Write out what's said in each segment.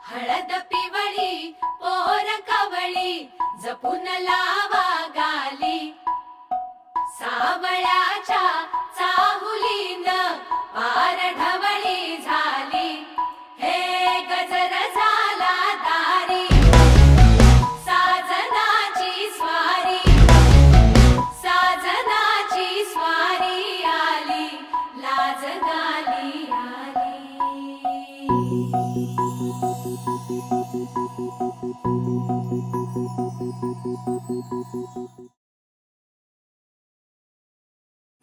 हळद पिवळी पोर कवळी जपून लावा गाली सावळ्याच्या चाहुलीन पार ढवळी झाली हे गजर झाला दारी साजनाची स्वारी आली लाज गाली आली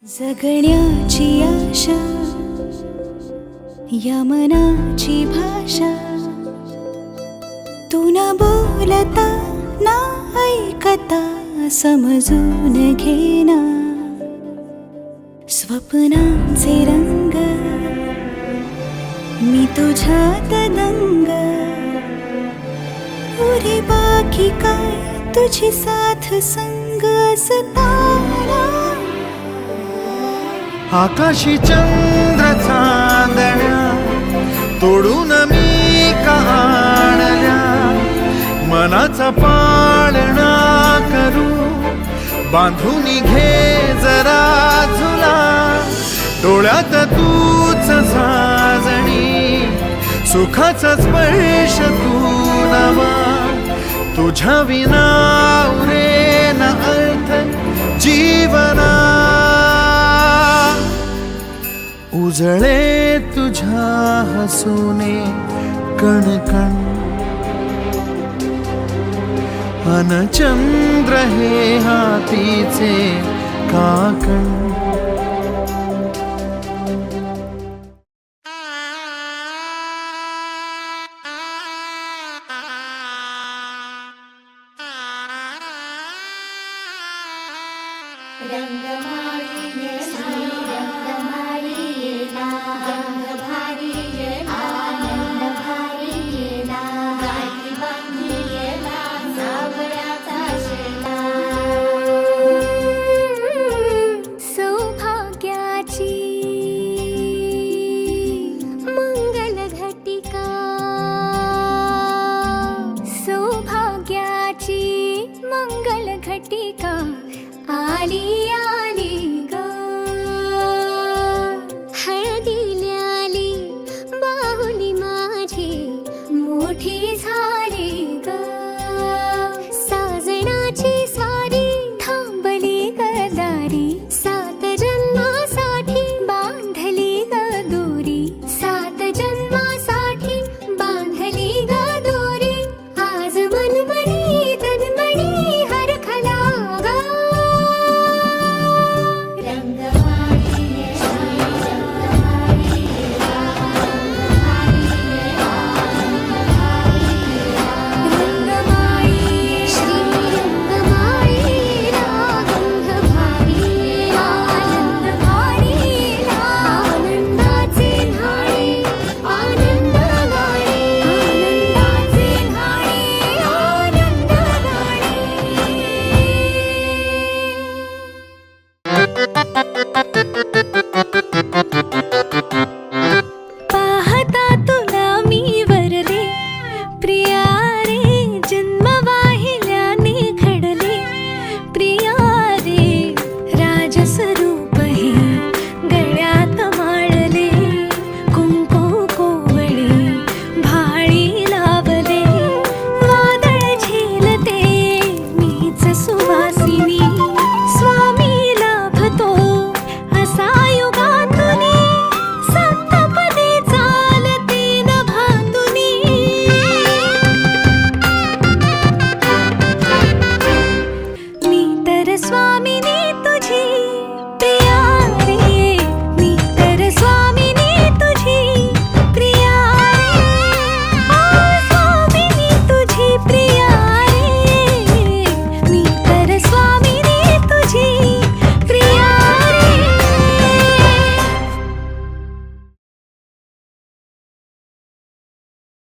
जगण्याची आशा या मनाची भाषा तू न बोलता ना ऐकता समजून घेना स्वप्नांचे रंग मी तुझ्यात दंग उरे बाकी काय तुझी साथ संग असताना आकाशी चंद्र चांदण्या तोडून मी आणल्या मनाचा पाळणा करू बांधून घे जरा झुला डोळ्यात तूच साजणी सुखाचा स्पर्श तू नवा तुझ्या विना उरेन अर्थ जीवना उजळे तुझ्या हसूने कणकण अन चंद्र हे हातीचे काकण